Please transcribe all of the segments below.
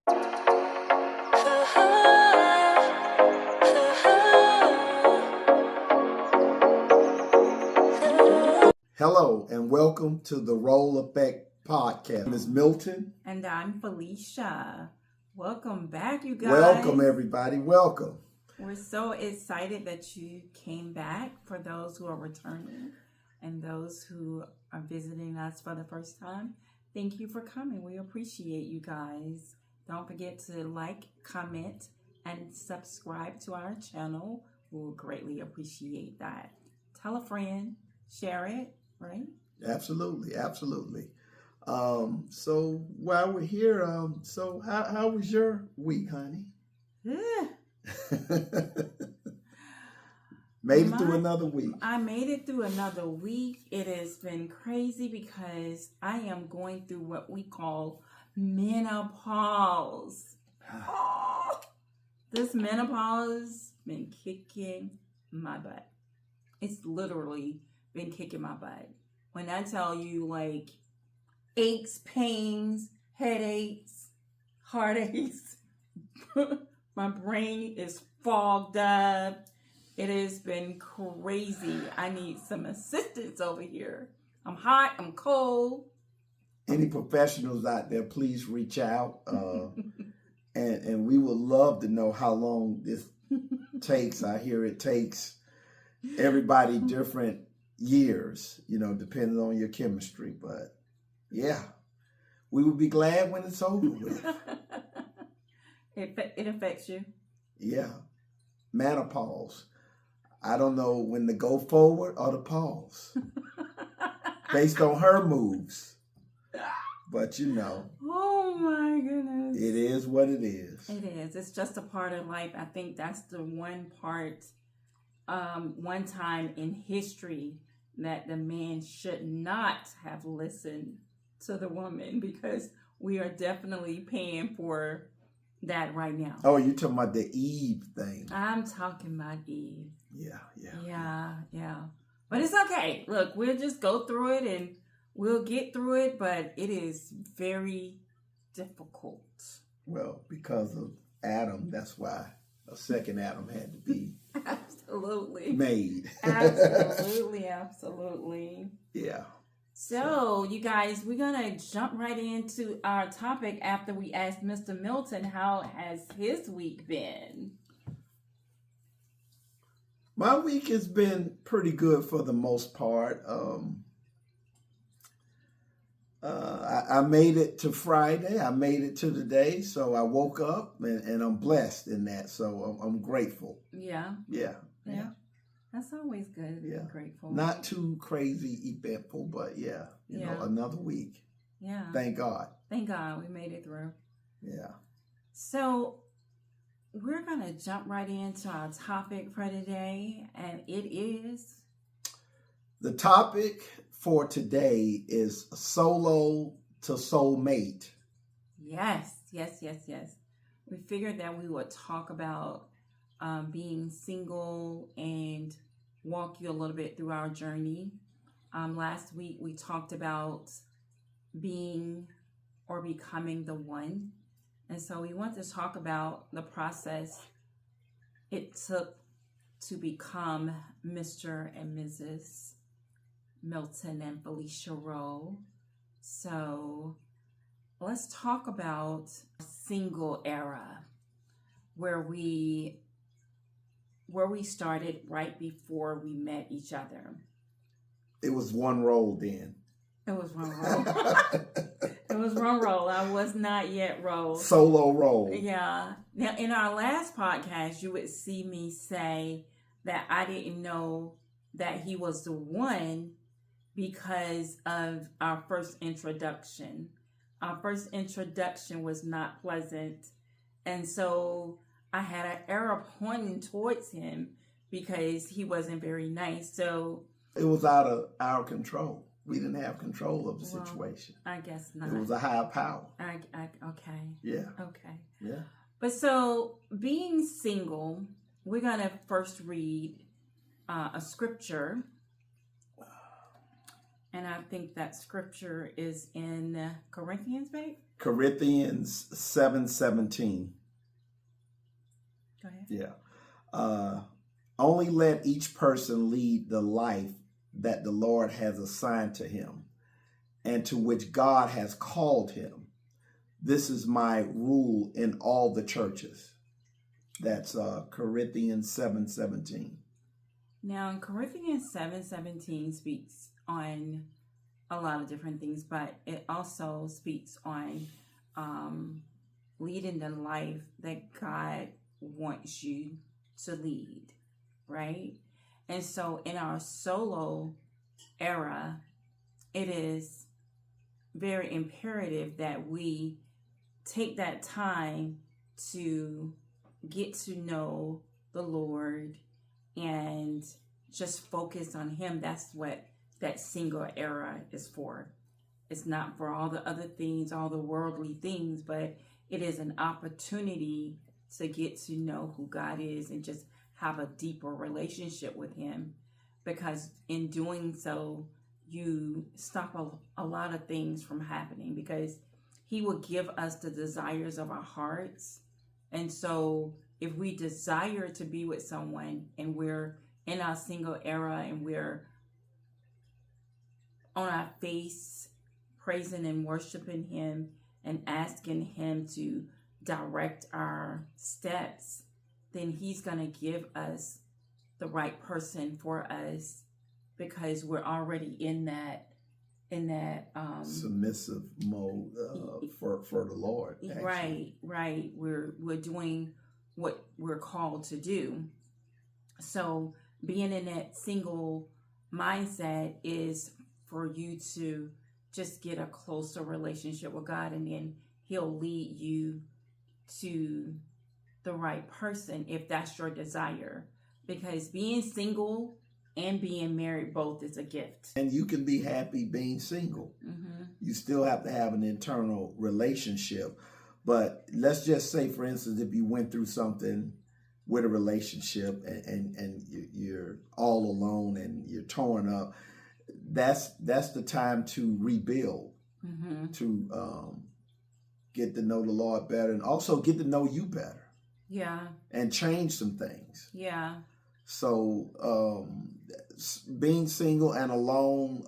Hello and welcome to the Role Effect Podcast. Ms. Milton. And I'm Felicia. Welcome back, you guys. Welcome, everybody. Welcome. We're so excited that you came back, for those who are returning and those who are visiting us for the first time. Thank you for coming. We appreciate you guys. Don't forget to like, comment, and subscribe to our channel. We will greatly appreciate that. Tell a friend, share it, right? Absolutely. So while we're here, so how was your week, honey? Made it through another week. I made it through another week. It has been crazy because I am going through what we call menopause. This menopause been kicking my butt. It's literally been kicking my butt. When I tell you, like, aches, pains, headaches, heartaches, my brain is fogged up. It has been crazy. I need some assistance over here. I'm hot, I'm cold. Any professionals out there, please reach out. And we would love to know how long this takes. I hear it takes everybody different years, depending on your chemistry. But yeah, we will be glad when it's over with. It affects you. Yeah. Menopause. I don't know when to go forward or to pause based on her moves. But Oh my goodness. it is what it is. It is. It's just a part of life. I think that's the one part, one time in history that the man should not have listened to the woman, because we are definitely paying for that right now. Oh, you're talking about the Eve thing. I'm talking about Eve. Yeah. But it's okay. Look, we'll just go through it and we'll get through it, but it is very difficult. Well, because of Adam, that's why a second Adam had to be Absolutely made. Absolutely. Yeah. So, you guys, we're going to jump right into our topic after we asked Mr. Milton how has his week been. My week has been pretty good for the most part. I made it to Friday. I made it to today. So I woke up and I'm blessed in that. So I'm grateful. Yeah. That's always good. Yeah. Grateful. Not too crazy eventful, but you know, another week. Yeah. Thank God. Thank God we made it through. Yeah. So we're going to jump right into our topic for today, and it is... The topic for today is solo to soulmate. Yes. We figured that we would talk about being single and walk you a little bit through our journey. Last week we talked about being or becoming the one. And so we want to talk about the process it took to become Mr. and Mrs. Milton and Felicia Rowe. So let's talk about single era, where we started right before we met each other. It was one roll then. It was one roll. It was one roll. I was not yet rolled. Solo roll. Yeah. Now, in our last podcast, you would see me say that I didn't know that he was the one because of our first introduction. Our first introduction was not pleasant. And so I had an arrow pointing towards him because he wasn't very nice. So it was out of our control. We didn't have control of the situation. I guess not. It was a higher power. Okay. Yeah. Okay. Yeah. But so being single, we're going to first read a scripture. And I think that scripture is in Corinthians, babe? Corinthians 7:17. Go ahead. Yeah. Only let each person lead the life that the Lord has assigned to him and to which God has called him. This is my rule in all the churches. That's Corinthians 7:17. Now, in Corinthians 7:17 speaks on a lot of different things, but it also speaks on leading the life that God wants you to lead, right? And so in our solo era, it is very imperative that we take that time to get to know the Lord and just focus on him. That's what that single era is for. It's not for all the other things, all the worldly things, but it is an opportunity to get to know who God is and just have a deeper relationship with him. Because in doing so, you stop a lot of things from happening, because he will give us the desires of our hearts. And so if we desire to be with someone and we're in our single era and we're on our face praising and worshiping him and asking him to direct our steps, then he's going to give us the right person for us, because we're already in that submissive mode for the Lord. Actually. Right. We're doing what we're called to do. So being in that single mindset is for you to just get a closer relationship with God, and then he'll lead you to the right person if that's your desire. Because being single and being married both is a gift. And you can be happy being single. Mm-hmm. You still have to have an internal relationship. But let's just say, for instance, if you went through something with a relationship and you're all alone and you're torn up, that's the time to rebuild, Mm-hmm. to get to know the Lord better, and also get to know you better. Yeah. And change some things. Yeah. So being single and alone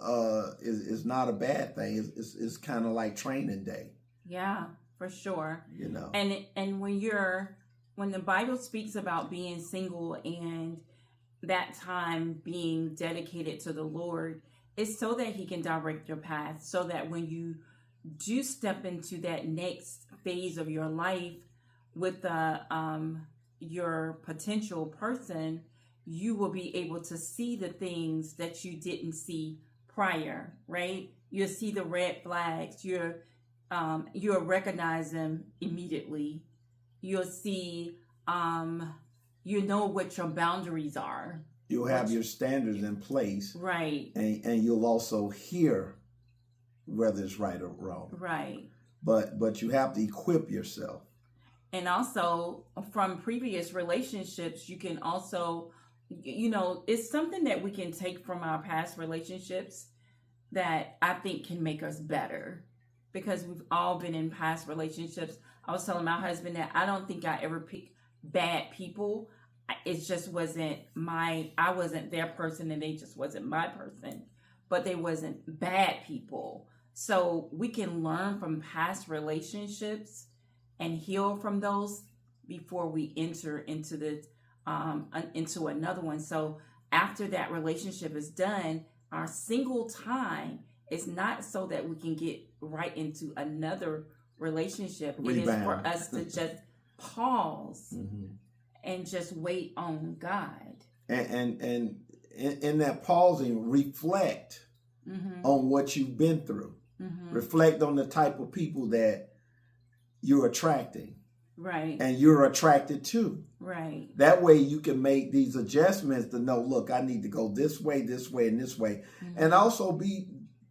is not a bad thing. It's kind of like training day. Yeah, for sure. You know. And when the Bible speaks about being single and that time being dedicated to the Lord, it's so that he can direct your path, so that when you do step into that next phase of your life with your potential person, you will be able to see the things that you didn't see prior, right? You'll see the red flags. You'll recognize them immediately. You'll see, you know what your boundaries are. You'll have your standards in place. Right. And you'll also hear whether it's right or wrong. Right. But you have to equip yourself. And also from previous relationships, you can also, it's something that we can take from our past relationships that I think can make us better, because we've all been in past relationships. I was telling my husband that I don't think I ever picked bad people. It just wasn't I wasn't their person, and they just wasn't my person, but they wasn't bad people. So we can learn from past relationships and heal from those before we enter into into another one. So after that relationship is done, our single time is not so that we can get right into another relationship. Rebound. It is for us to just pause Mm-hmm. and just wait on God. And in that pausing, reflect Mm-hmm. on what you've been through. Mm-hmm. Reflect on the type of people that you're attracting. Right. And you're attracted to. Right. That way you can make these adjustments to know, look, I need to go this way, and this way. Mm-hmm. And also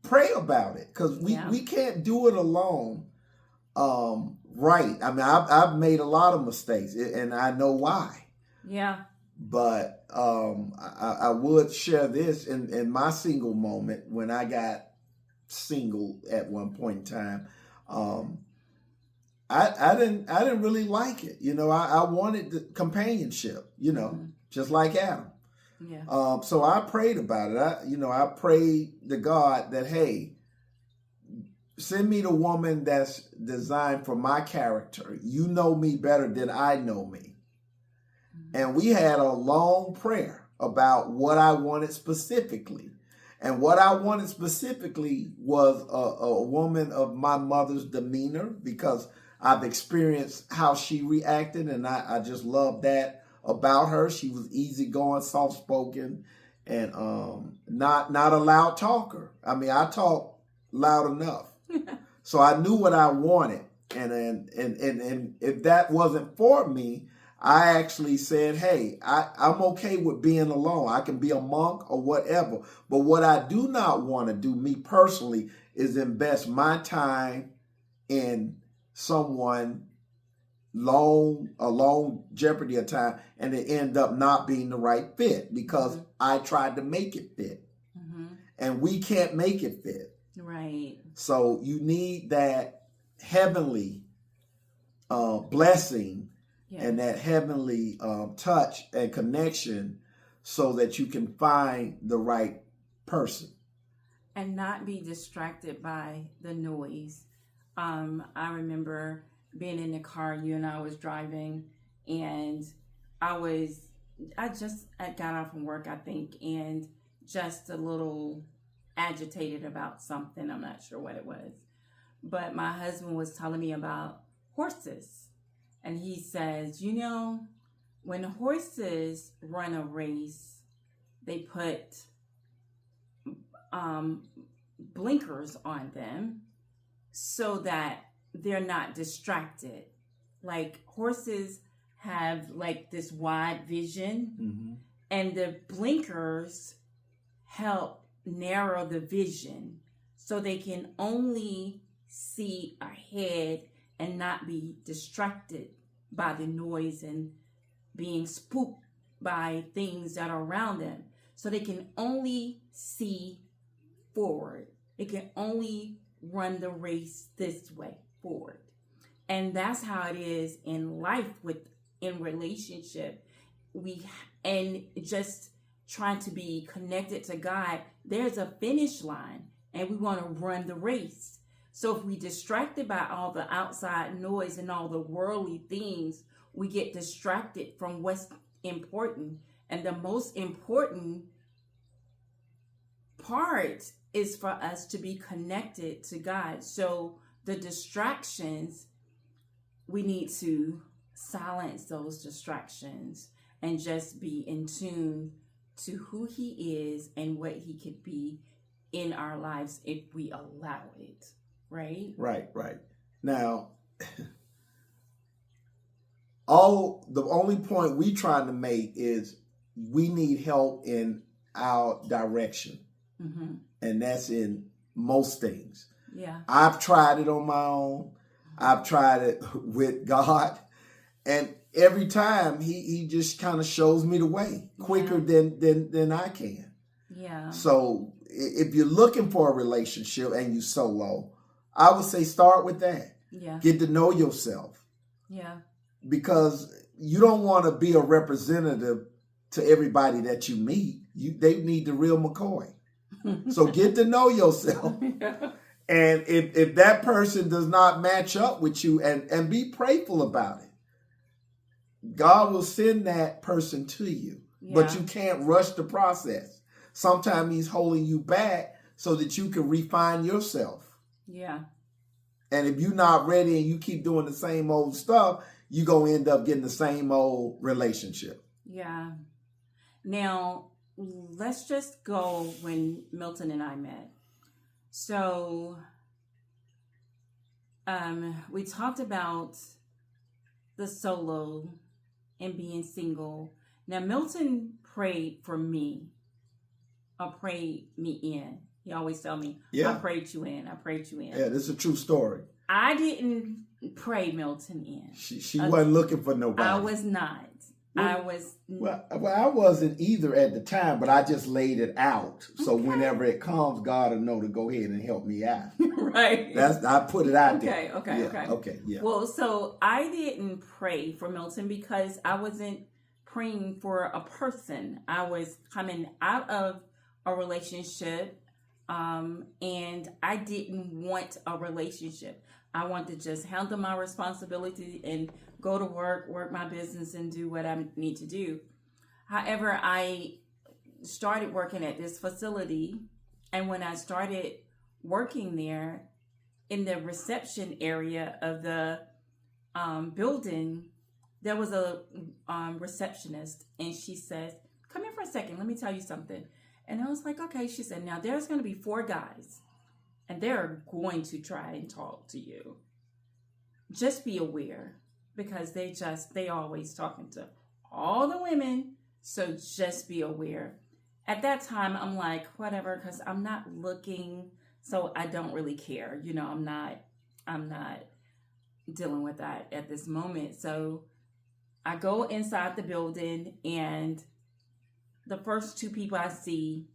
pray about it, because we can't do it alone. Right. I mean, I've made a lot of mistakes, and I know why. Yeah. But I would share this in my single moment when I got single at one point in time. I didn't really like it. I wanted the companionship, just like Adam. Yeah. So I prayed about it. I prayed to God that, hey, send me the woman that's designed for my character. You know me better than I know me. And we had a long prayer about what I wanted specifically. And what I wanted specifically was a woman of my mother's demeanor, because I've experienced how she reacted, and I just love that about her. She was easygoing, soft-spoken, and not a loud talker. I mean, I talk loud enough. So I knew what I wanted. And if that wasn't for me, I actually said, hey, I'm okay with being alone. I can be a monk or whatever. But what I do not want to do, me personally, is invest my time in someone a long jeopardy of time, and it end up not being the right fit, because I tried to make it fit. And we can't make it fit. Right. So you need that heavenly blessing, and that heavenly touch and connection, so that you can find the right person. And not be distracted by the noise. I remember being in the car, you and I was driving, and I got off from work, I think, and just a little agitated about something. I'm not sure what it was. But my husband was telling me about horses. And he says, when horses run a race, they put blinkers on them so that they're not distracted. Like, horses have like this wide vision, and the blinkers help narrow the vision so they can only see ahead and not be distracted by the noise and being spooked by things that are around them. So they can only see forward. They can only run the race this way, forward. And that's how it is in life, in relationship. And just trying to be connected to God, there's a finish line, and we want to run the race. So if we're distracted by all the outside noise and all the worldly things, we get distracted from what's important. And the most important part is for us to be connected to God. So the distractions, we need to silence those distractions and just be in tune to who He is and what He could be in our lives if we allow it. Right? Right. Now, the only point we trying to make is we need help in our direction. And that's in most things. Yeah. I've tried it on my own. I've tried it with God. And every time he just kind of shows me the way quicker than I can. Yeah. So if you're looking for a relationship and you solo, I would say start with that. Yeah. Get to know yourself. Yeah. Because you don't want to be a representative to everybody that you meet. They need the real McCoy. So get to know yourself. Yeah. And if that person does not match up with you, and be prayerful about it, God will send that person to you. Yeah. But you can't rush the process. Sometimes He's holding you back so that you can refine yourself. Yeah. And if you're not ready and you keep doing the same old stuff, you're going to end up getting the same old relationship. Yeah. Now, let's just go when Milton and I met. So, we talked about the solo and being single. Now, Milton prayed for me, or prayed me in. He always tell me, I prayed you in. I prayed you in. Yeah, this is a true story. I didn't pray Milton in. She wasn't looking for nobody. I was not. I was well, I wasn't either at the time, but I just laid it out. So Okay. whenever it comes, God will know to go ahead and help me out. right. I put it out there. Okay. Yeah. Well, so I didn't pray for Milton because I wasn't praying for a person. I was coming out of a relationship, and I didn't want a relationship. I wanted to just handle my responsibility and go to work my business, and do what I need to do. However, I started working at this facility, and when I started working there in the reception area of the building, there was a receptionist, and she says, "Come here for a second, let me tell you something." And I was like, "Okay." She said, "Now there's going to be 4 guys, and they're going to try and talk to you. Just be aware, because they always talking to all the women, so just be aware." At that time, I'm like, whatever, because I'm not looking, so I don't really care. I'm not dealing with that at this moment. So I go inside the building, and the first 2 people I see,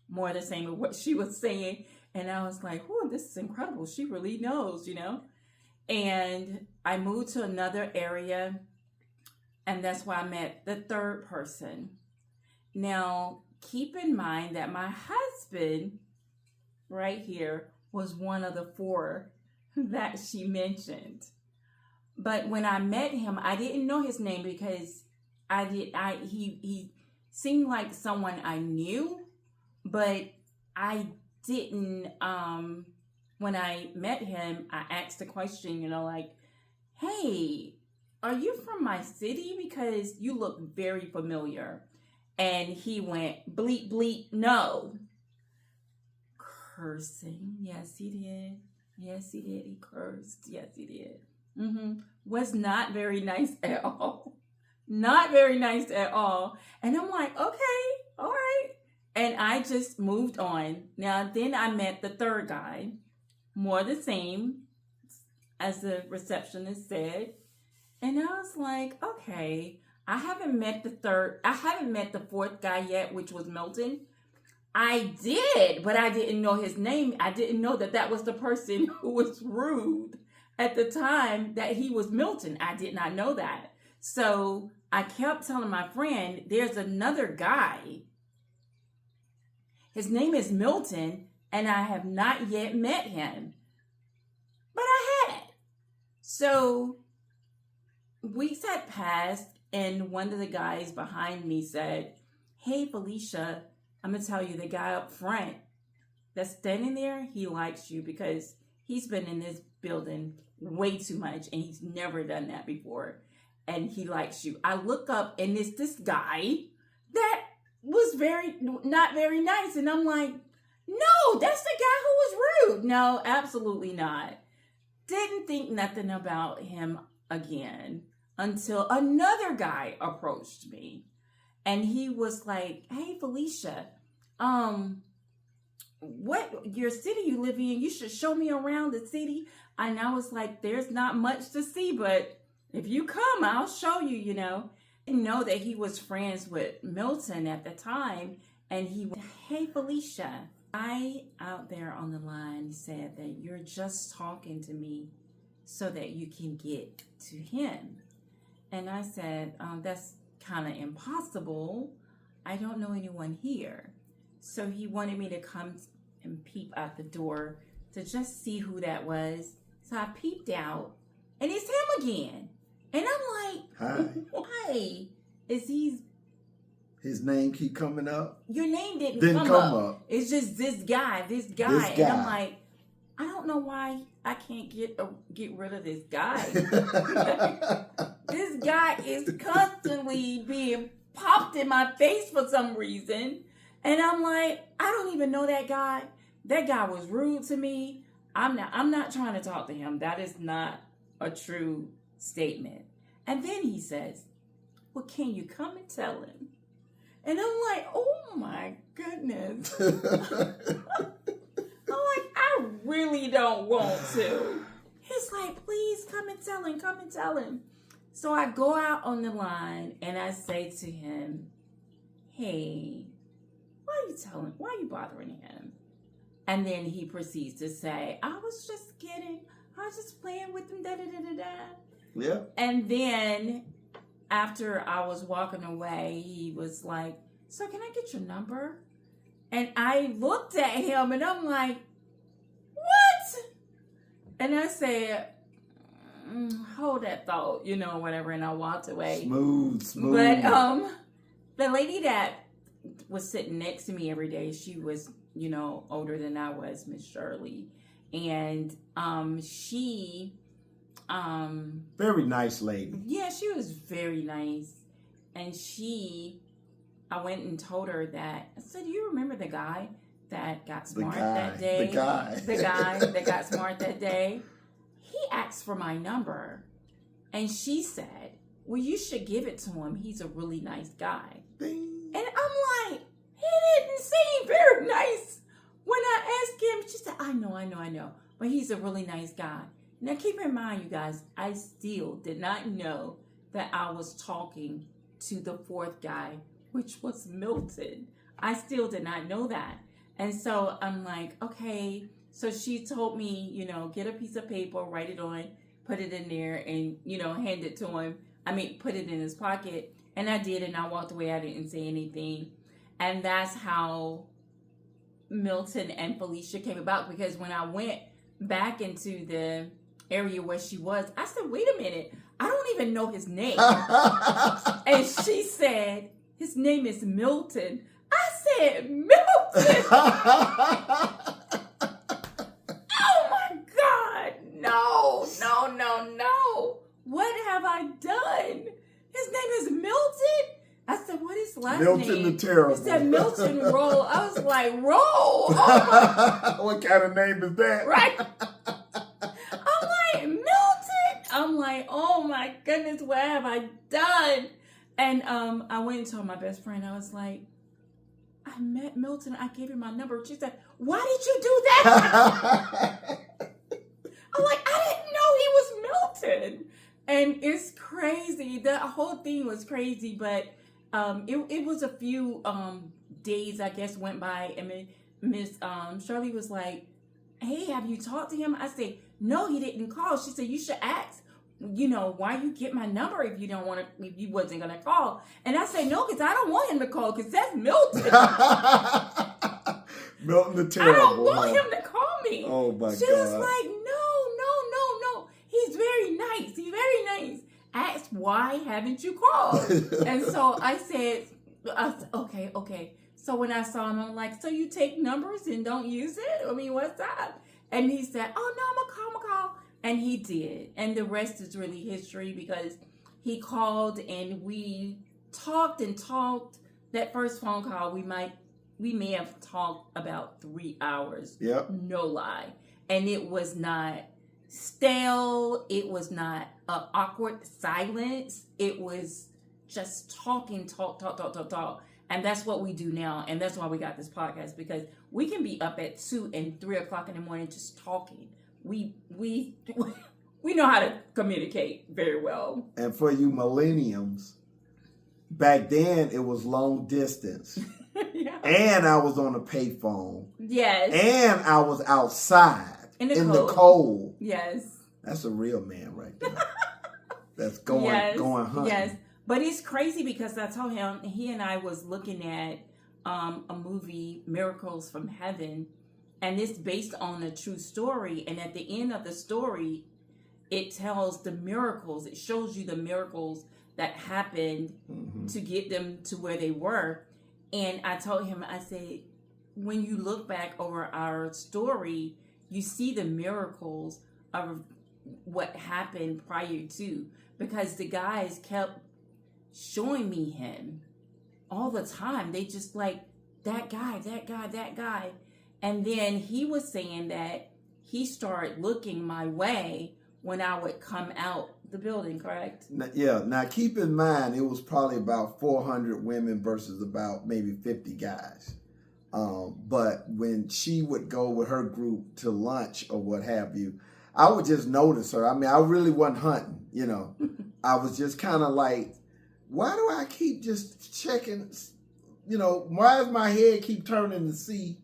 more the same of what she was saying. And I was like, "Oh, this is incredible. She really knows, And I moved to another area, and that's where I met the 3rd person. Now, keep in mind that my husband right here was one of the 4 that she mentioned. But when I met him, I didn't know his name because he seemed like someone I knew, but I didn't, when I met him, I asked a question, like, "Hey, are you from my city? Because you look very familiar." And he went, "Bleep, bleep, no." Cursing. Yes, he did. Yes, he did. He cursed. Yes, he did. Was not very nice at all. Not very nice at all. And I'm like, okay, all right. And I just moved on. Now, then I met the 3rd guy. More the same, as the receptionist said. And I was like, okay, I haven't met the 4th guy yet, which was Milton. I did, but I didn't know his name. I didn't know that was the person who was rude at the time, that he was Milton. I did not know that. So I kept telling my friend, "There's another guy. His name is Milton, and I have not yet met him." But I had. So weeks had passed, and one of the guys behind me said, "Hey, Felicia, I'm going to tell you, the guy up front that's standing there, he likes you because he's been in this building way too much, and he's never done that before, and he likes you." I look up, and it's this guy that was not very nice, and I'm like, "No, that's the guy who was rude." No, absolutely not. Didn't think nothing about him again until another guy approached me, and he was like, "Hey, Felicia, what your city you live in, you should show me around the city." And I was like, "There's not much to see, but if you come, I'll show you." Didn't know that he was friends with Milton at the time. And he went, "Hey, Felicia, I out there on the line said that you're just talking to me so that you can get to him." And I said, "That's kind of impossible. I don't know anyone here." So he wanted me to come and peep out the door to just see who that was. So I peeped out, and it's him again. And I'm like, "Hi." "Why is His name keep coming up? Your name didn't come up. It's just this guy. And I'm like, I don't know why I can't get rid of this guy. This guy is constantly being popped in my face for some reason. And I'm like, I don't even know that guy. That guy was rude to me. I'm not trying to talk to him. That is not a true statement." And then he says, "Well, can you come and tell him?" And I'm like, oh my goodness. I'm like, I really don't want to. He's like, "Please come and tell him, come and tell him." So I go out on the line and I say to him, hey, why are you bothering him? And then he proceeds to say, I was just kidding. I was just playing with him, da da da da da. Yeah. And then after I was walking away, he was like, so can I get your number? And I looked at him and I'm like, what? And I said, hold that thought, whatever. And I walked away. Smooth. But the lady that was sitting next to me every day, she was, older than I was, Miss Shirley. And she... very nice lady. Yeah, she was very nice. And I went and told her that, I said, do you remember the guy that got smart that day? The guy that got smart that day? He asked for my number. And she said, well, you should give it to him. He's a really nice guy. Ding. And I'm like, he didn't seem very nice. When I asked him, she said, I know. But he's a really nice guy. Now, keep in mind, you guys, I still did not know that I was talking to the fourth guy, which was Milton. I still did not know that. And so I'm like, okay. So she told me, get a piece of paper, write it on, put it in there, and, hand it to him. Put it in his pocket. And I did, and I walked away. I didn't say anything. And that's how Milton and Felicia came about, because when I went back into the area where she was, I said, wait a minute, I don't even know his name. And she said, his name is Milton. I said, Milton? Oh my God, no. What have I done? His name is Milton? I said, what is his last name? Milton the Terrible. He said, Milton Roll. I was like, Roll? Oh what kind of name is that? Right. I'm like, Milton? I'm like, oh my goodness, what have I done? And I went and told my best friend, I was like, I met Milton. I gave him my number. She said, why did you do that? I'm like, I didn't know he was Milton. And it's crazy. The whole thing was crazy, but it was a few days, I guess, went by. And Miss Shirley was like, hey, have you talked to him? I said, no, he didn't call. She said, you should ask, why you get my number if you don't want to, if you wasn't going to call. And I said, no, because I don't want him to call, because that's Milton. Milton the Terrible. I don't want him to call me. Oh, my God. She was like, no. He's very nice. Asked, why haven't you called? And so I said, okay. So when I saw him, I'm like, so you take numbers and don't use it? What's that? And he said, oh, no, I'm going to call. And he did. And the rest is really history, because he called and we talked. That first phone call, we may have talked about 3 hours. Yep. No lie. And it was not stale. It was not an awkward silence. It was just talking, talk. And that's what we do now. And that's why we got this podcast, because we can be up at 2 and 3 o'clock in the morning just talking. We know how to communicate very well. And for you millenniums, back then it was long distance. Yeah. And I was on a payphone. Yes. And I was outside. In the cold. Yes. That's a real man right there. That's going hunting. Yes. But it's crazy, because I told him, he and I was looking at a movie, Miracles from Heaven, and it's based on a true story. And at the end of the story, it tells the miracles. It shows you the miracles that happened to get them to where they were. And I told him, I said, when you look back over our story, you see the miracles of what happened prior to, because the guys kept showing me him all the time. They just like, that guy. And then he was saying that he started looking my way when I would come out the building, correct? Yeah. Now, keep in mind, it was probably about 400 women versus about maybe 50 guys. But when she would go with her group to lunch or what have you, I would just notice her. I really wasn't hunting, I was just kind of like, why do I keep just checking? Why does my head keep turning to see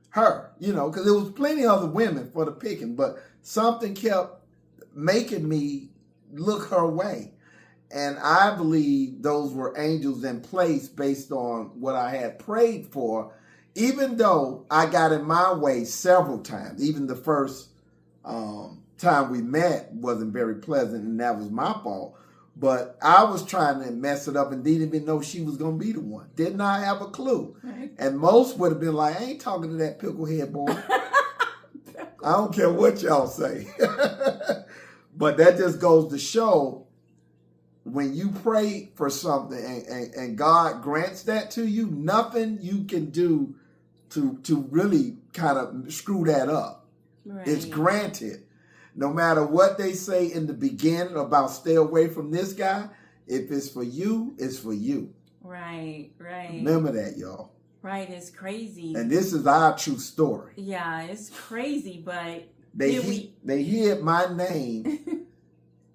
her? Because there was plenty of other women for the picking, but something kept making me look her way. And I believe those were angels in place based on what I had prayed for, even though I got in my way several times. Even the first time we met wasn't very pleasant, and that was my fault. But I was trying to mess it up and didn't even know she was going to be the one. Did not have a clue. Right. And most would have been like, I ain't talking to that picklehead boy. I don't care what y'all say. But that just goes to show, when you pray for something and God grants that to you, nothing you can do to really kind of screw that up. Right. It's granted. No matter what they say in the beginning about stay away from this guy, if it's for you, it's for you. Right. Remember that, y'all. Right, it's crazy. And this is our true story. Yeah, it's crazy, but they hid my name.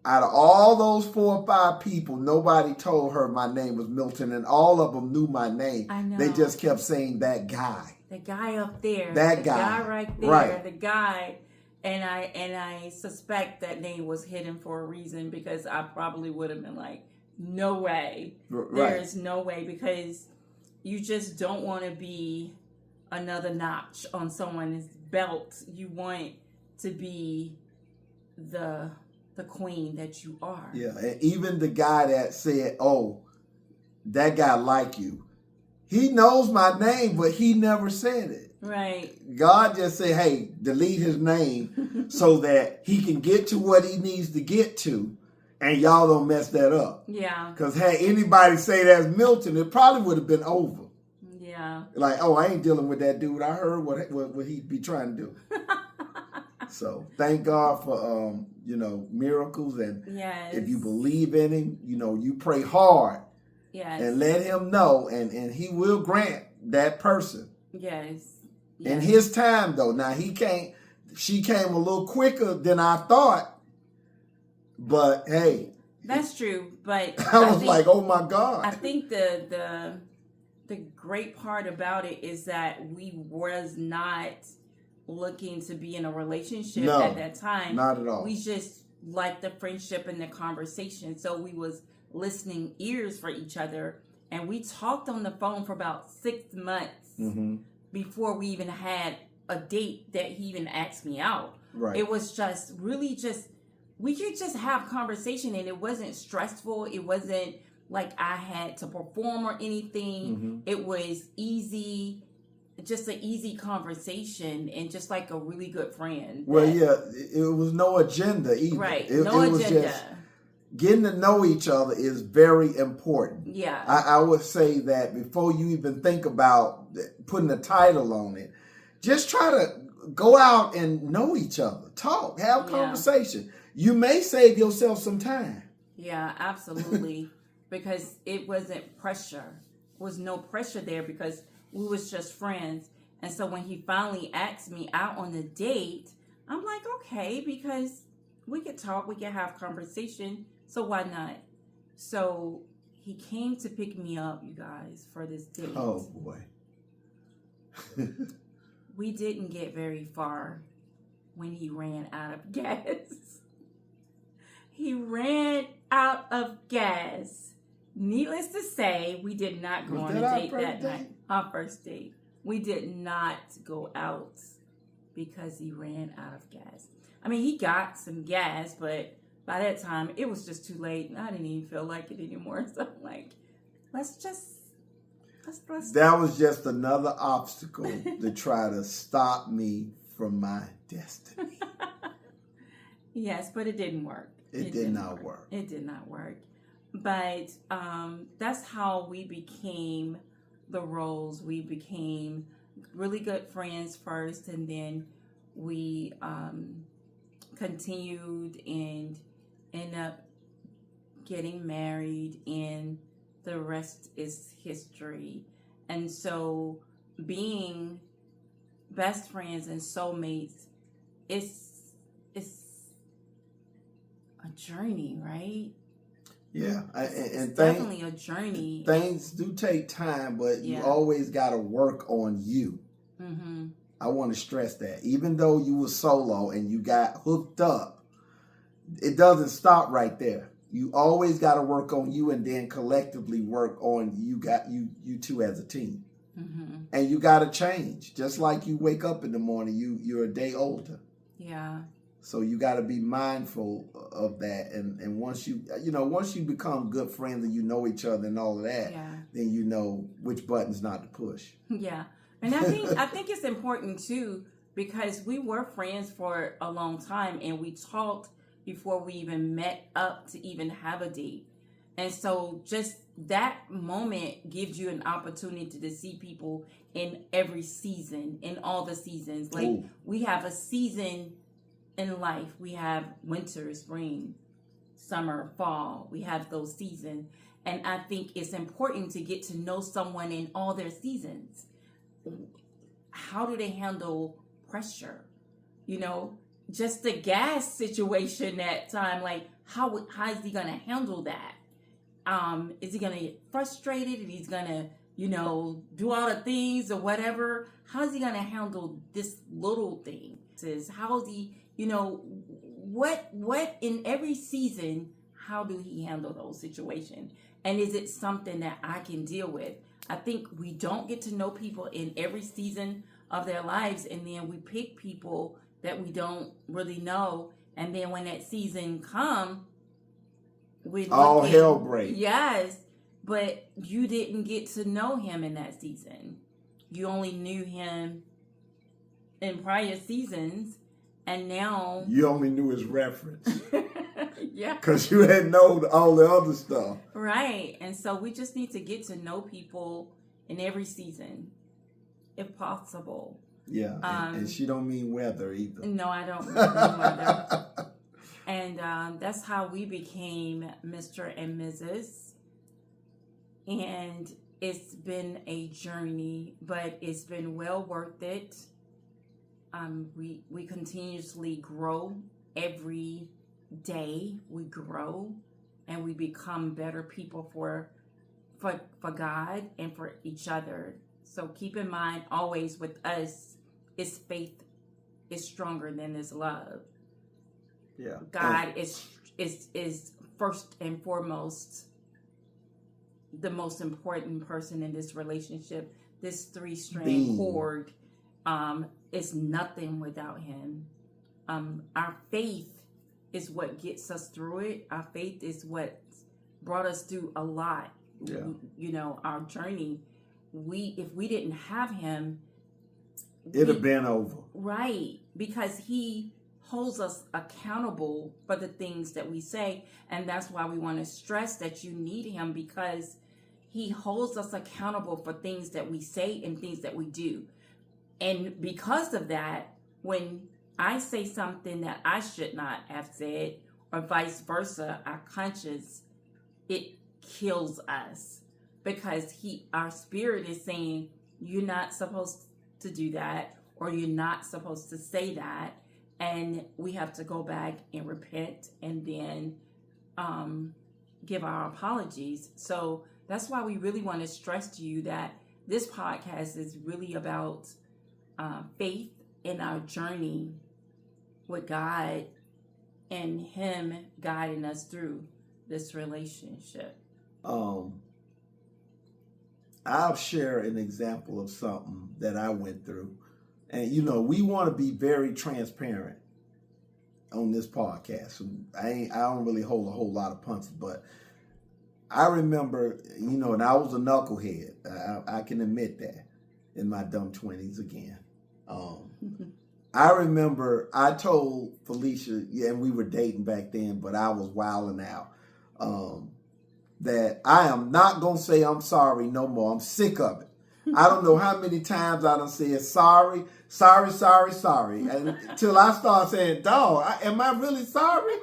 Out of all those 4 or 5 people, nobody told her my name was Milton, and all of them knew my name. I know. They just kept saying that guy. The guy up there. That the guy. Right there. Right. The guy. And I suspect that name was hidden for a reason, because I probably would have been like, no way. Right. There is no way, because you just don't want to be another notch on someone's belt. You want to be the queen that you are. Yeah, and even the guy that said, oh, that guy like you, he knows my name, but he never said it. Right. God just said, hey, delete his name so that he can get to what he needs to get to, and y'all don't mess that up. Yeah. Because had anybody say that's Milton, it probably would have been over. Yeah. Like, oh, I ain't dealing with that dude. I heard what he'd be trying to do. So thank God for miracles, and yes. If you believe in him, you pray hard. Yes. And let him know, and he will grant that person. Yes. In his time, though. Now she came a little quicker than I thought, but hey, that's true. But I was like, oh my God. I think the great part about it is that we was not looking to be in a relationship at that time. Not at all. We just liked the friendship and the conversation, so we was listening ears for each other, and we talked on the phone for about 6 months. Mm-hmm. Before we even had a date that he even asked me out. Right. It was just really we could just have conversation, and it wasn't stressful. It wasn't like I had to perform or anything. Mm-hmm. It was easy, just an easy conversation, and just like a really good friend. Well, it was no agenda either. Right. It agenda. Was just getting to know each other is very important. Yeah. I would say that before you even think about putting a title on it, just try to go out and know each other. Talk. Have conversation. You may save yourself some time. Yeah, absolutely. Because it wasn't pressure. There was no pressure there, because we was just friends. And so when he finally asked me out on a date, I'm like, okay, because we could talk, we could have conversation. So why not? So he came to pick me up, you guys, for this date. Oh, boy. We didn't get very far when he ran out of gas. He ran out of gas. Needless to say, we did not go on a date that night. Our first date. We did not go out because he ran out of gas. I mean, he got some gas, but by that time, it was just too late, and I didn't even feel like it anymore. So I'm like, let's. That was just another obstacle to try to stop me from my destiny. Yes, but it didn't work. It did not work. It did not work. But that's how we became the roles. We became really good friends first, and then we continued and ended up getting married, and the rest is history. And so being best friends and soulmates, it's a journey, right? Yeah, It's and definitely a journey. things do take time, but you Yeah. always got to work on you. Mm-hmm. I want to stress that. Even though you were solo and you got hooked up, it doesn't stop right there. You always got to work on you, and then collectively work on you two as a team. Mm-hmm. And you got to change. Just like you wake up in the morning, you're a day older. Yeah. So you got to be mindful of that. And once once you become good friends and you know each other and all of that, Yeah. then you know which buttons not to push. Yeah. And I think it's important too, because we were friends for a long time and we talked before we even met up to even have a date. And so just that moment gives you an opportunity to see people in every season, in all the seasons. Like Ooh. we have a season in life. We have winter, spring, summer, fall. We have those seasons. And I think it's important to get to know someone in all their seasons. How do they handle pressure? Just the gas situation that time, like how is he gonna handle that? Is he gonna get frustrated and he's gonna, do all the things or whatever? How's he gonna handle this little thing? How's he, what in every season, how do he handle those situations? And is it something that I can deal with? I think we don't get to know people in every season of their lives, and then we pick people that we don't really know, and then when that season comes, we all hell breaks. Yes, but you didn't get to know him in that season. You only knew him in prior seasons, and now you only knew his reference. Yeah, because you hadn't known all the other stuff. Right, and so we just need to get to know people in every season, if possible. Yeah, and she don't mean weather either. No, I don't mean weather. And that's how we became Mr. and Mrs. And it's been a journey, but it's been well worth it. We continuously grow every day. We grow and we become better people for God and for each other. So keep in mind, always with us, is faith is stronger than is love. Yeah, God is first and foremost the most important person in this relationship. This 3-strand cord is nothing without him. Our faith is what gets us through it. Our faith is what brought us through a lot. Yeah. Our journey. If we didn't have him, it'd have been over. Right, because he holds us accountable for the things that we say, and that's why we want to stress that you need him, because he holds us accountable for things that we say and things that we do. And because of that, when I say something that I should not have said, or vice versa, our conscience, it kills us, because our spirit is saying, you're not supposed to do that, or you're not supposed to say that. And we have to go back and repent and then give our apologies. So that's why we really want to stress to you that this podcast is really about faith in our journey with God and him guiding us through this relationship. I'll share an example of something that I went through. And, we want to be very transparent on this podcast. I don't really hold a whole lot of punches, but I remember, and I was a knucklehead. I can admit that in my dumb 20s again. I remember I told Felicia, and we were dating back then, but I was wilding out, that I am not going to say I'm sorry no more. I'm sick of it. I don't know how many times I done said sorry, and until I start saying, dog, am I really sorry?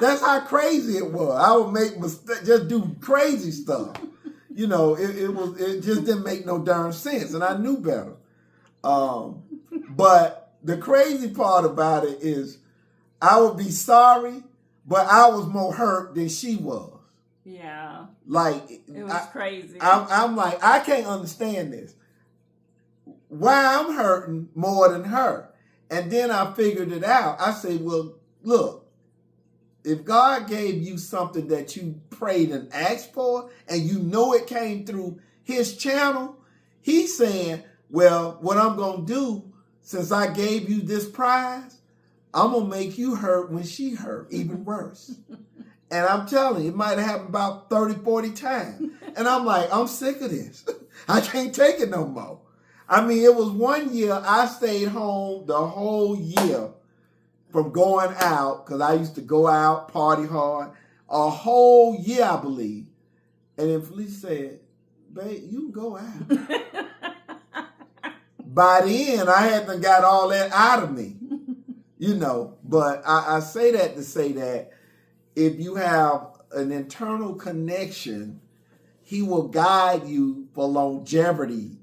That's how crazy it was. I would make mistakes, just do crazy stuff. It just didn't make no darn sense, and I knew better. But the crazy part about it is I would be sorry, but I was more hurt than she was. Yeah. Like, it was crazy. I'm like, I can't understand this. Why I'm hurting more than her? And then I figured it out. I say, well, look, if God gave you something that you prayed and asked for, and you know it came through his channel, he's saying, well, what I'm going to do, since I gave you this prize, I'm going to make you hurt when she hurt, even worse. And I'm telling you, it might have happened about 30, 40 times. And I'm like, I'm sick of this. I can't take it no more. I mean, it was one year I stayed home the whole year from going out, because I used to go out, party hard, a whole year, I believe. And then Felicia said, babe, you can go out. By then, I hadn't got all that out of me, you know. But I say that to say that if you have an internal connection, he will guide you for longevity,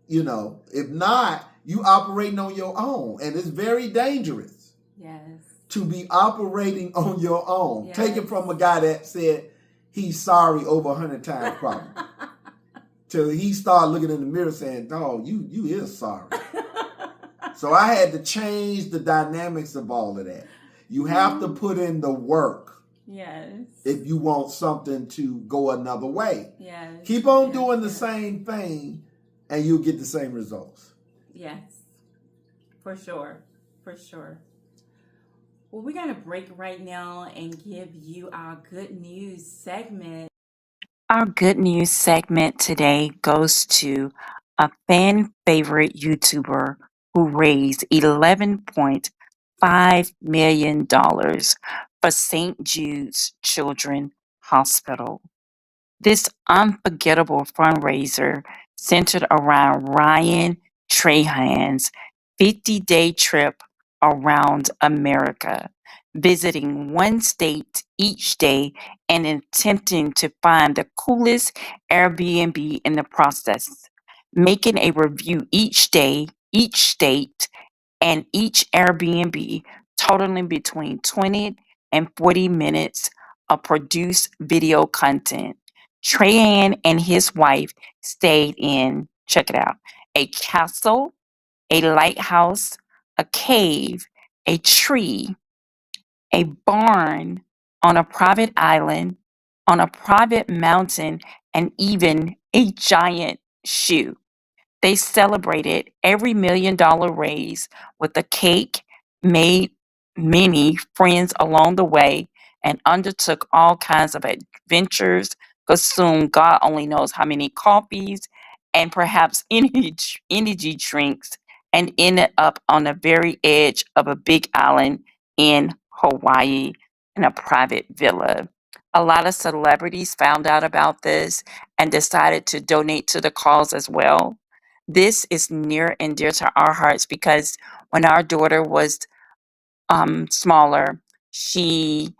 you know. If not, you operating on your own, and it's very dangerous. Yes. To be operating on your own. Yes. Take it from a guy that said he's sorry over 100 times probably. Till he started looking in the mirror saying, dog, you is sorry. So I had to change the dynamics of all of that. You have to put in the work. Yes. If you want something to go another way. Yes. Keep on doing the same thing and you'll get the same results. Yes. For sure. For sure. Well, we're going to break right now and give you our good news segment. Our good news segment today goes to a fan favorite YouTuber who raised $11.5 million for St. Jude's Children's Hospital. This unforgettable fundraiser centered around Ryan Trahan's 50-day trip around America, visiting one state each day and attempting to find the coolest Airbnb in the process, making a review each day, each state, and each Airbnb, totaling between 20 and 40 minutes of produced video content. Trahan and his wife stayed in, check it out, a castle, a lighthouse, a cave, a tree, a barn, on a private island, on a private mountain, and even a giant shoe. They celebrated every $1 million raise with a cake, made many friends along the way, and undertook all kinds of adventures, consumed God only knows how many coffees and perhaps energy drinks, and ended up on the very edge of a big island in Hawaii in a private villa. A lot of celebrities found out about this and decided to donate to the cause as well. This is near and dear to our hearts because when our daughter was smaller, she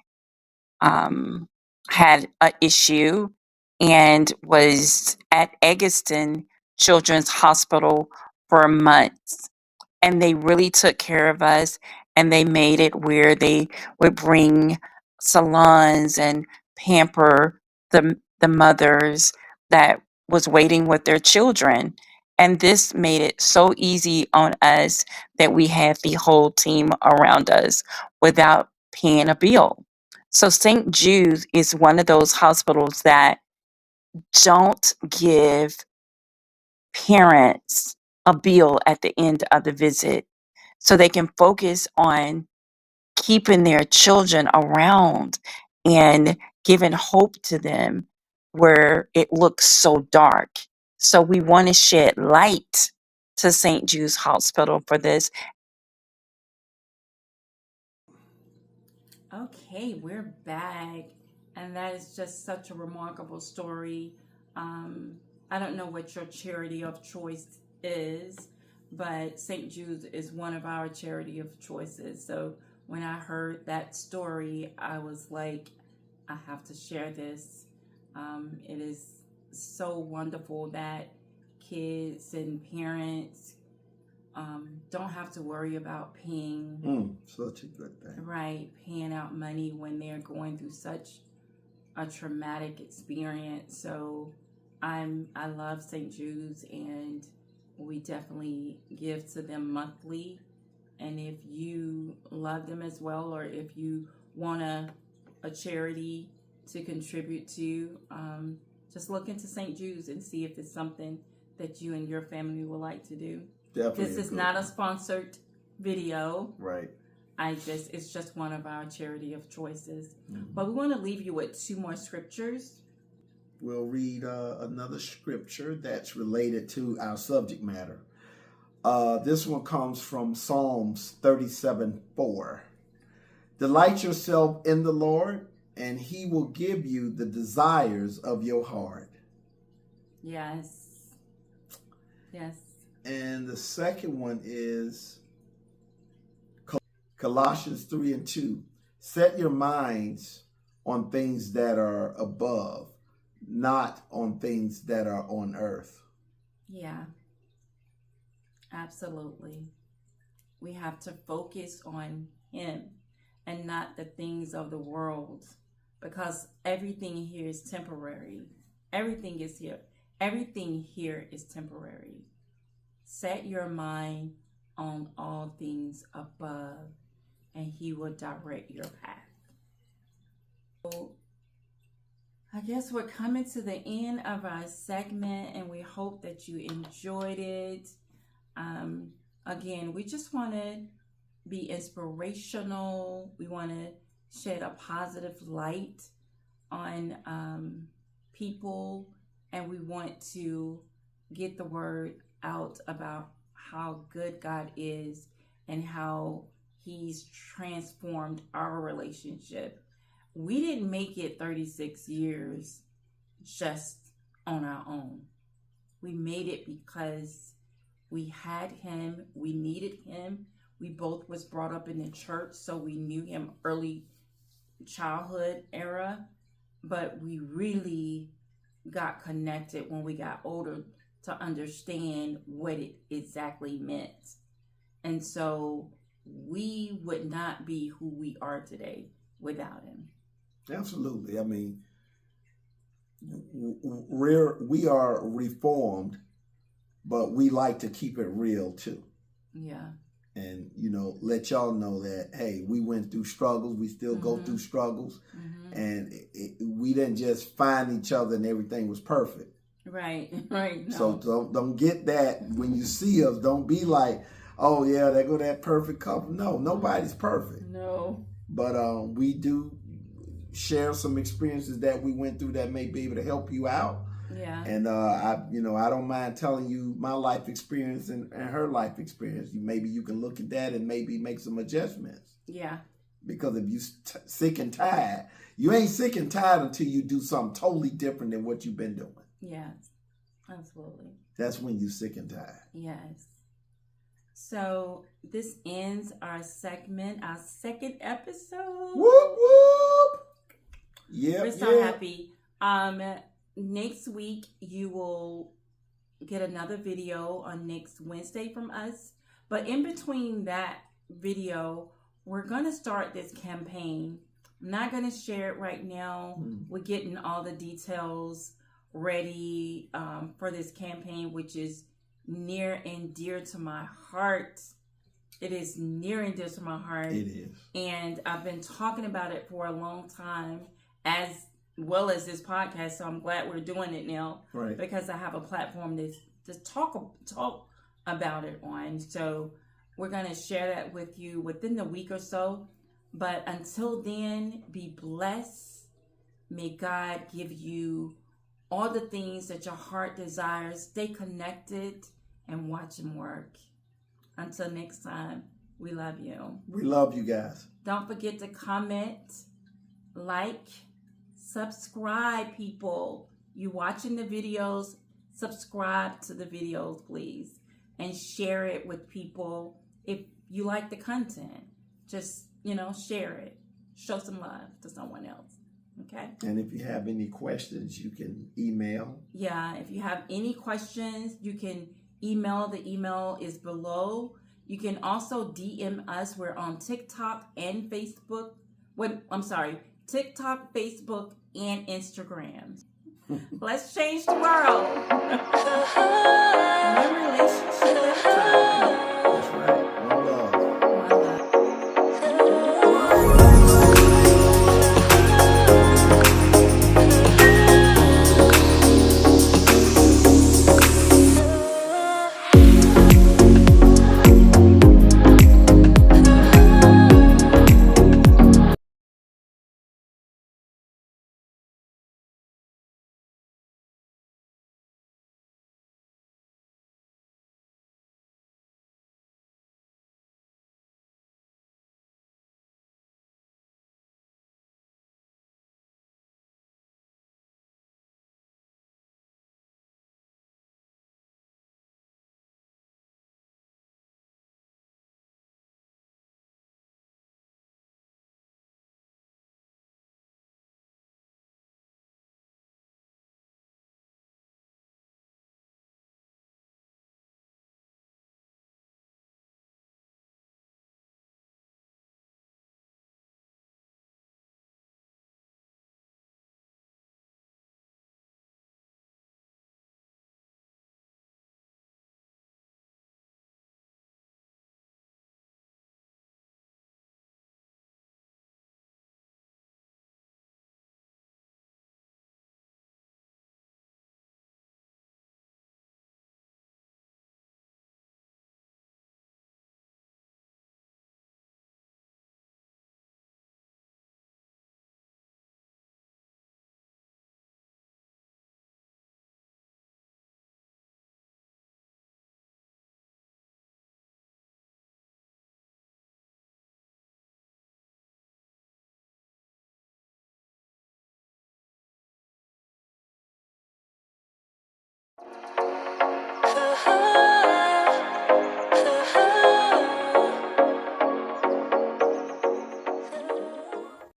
had an issue and was at Egleston Children's Hospital for months. And they really took care of us, and they made it where they would bring salons and pamper the mothers that was waiting with their children. And this made it so easy on us that we had the whole team around us without paying a bill. So St. Jude is one of those hospitals that don't give parents a bill at the end of the visit so they can focus on keeping their children around and giving hope to them where it looks so dark. So we want to shed light to St. Jude's Hospital for this. Okay, we're back. And that is just such a remarkable story. I don't know what your charity of choice is, but St. Jude's is one of our charity of choices. So when I heard that story, I was like, I have to share this. It is so wonderful that kids and parents don't have to worry about paying Such a good thing. right, paying out money when they're going through such a traumatic experience. So I love St. Jude's, and we definitely give to them monthly. And if you love them as well, or if you want a charity to contribute to, just look into St. Jude's and see if it's something that you and your family would like to do. Definitely. This is not a sponsored video. Right. It's just one of our charity of choices. Mm-hmm. But we want to leave you with 2 more scriptures. We'll read another scripture that's related to our subject matter. This one comes from Psalms 37:4. Delight yourself in the Lord, and he will give you the desires of your heart. Yes. Yes. And the second one is Colossians 3:2. Set your minds on things that are above, not on things that are on earth. Yeah. Absolutely. We have to focus on him and not the things of the world, because everything here is temporary. Everything is here. Everything here is temporary. Set your mind on all things above, and he will direct your path. So, I guess we're coming to the end of our segment, and we hope that you enjoyed it. Again, we just want to be inspirational. We want to shed a positive light on people, and we want to get the word out about how good God is and how he's transformed our relationship. We didn't make it 36 years just on our own. We made it because we had him, we needed him. We both was brought up in the church, so we knew him early childhood era, but we really got connected when we got older to understand what it exactly meant. And so we would not be who we are today without him. Absolutely. I mean, we are reformed, but we like to keep it real too. Yeah. And, let y'all know that, hey, we went through struggles. We still go through struggles. Mm-hmm. And we didn't just find each other and everything was perfect. Right, right. No. So don't get that when you see us. Don't be like, oh, yeah, there go that perfect couple. No, nobody's perfect. No. But we do share some experiences that we went through that may be able to help you out. Yeah. And I don't mind telling you my life experience and her life experience. Maybe you can look at that and maybe make some adjustments. Yeah. Because if you sick and tired, you ain't sick and tired until you do something totally different than what you've been doing. Yes, absolutely. That's when you sick and tired. Yes. So this ends our segment, our second episode. Whoop whoop. Yeah. We're so happy. Next week you will get another video on next Wednesday from us. But in between that video, we're going to start this campaign. I'm not going to share it right now. We're getting all the details ready for this campaign, which is near and dear to my heart. It is near and dear to my heart. It is. And I've been talking about it for a long time, as well as this podcast. So I'm glad we're doing it now, right? Because I have a platform to talk about it on. So we're going to share that with you within the week or so. But until then, be blessed. May God give you all the things that your heart desires. Stay connected and watch him work. Until next time, we love you. We love you guys. Don't forget to comment, like, subscribe, people. You watching the videos, subscribe to the videos, please. And share it with people. If you like the content, just, share it. Show some love to someone else. Okay? And if you have any questions, you can email. Yeah, if you have any questions, you can email. The email is below. You can also DM us. We're on TikTok and Facebook. TikTok, Facebook, and Instagram. Let's change the world. One relationship at a time.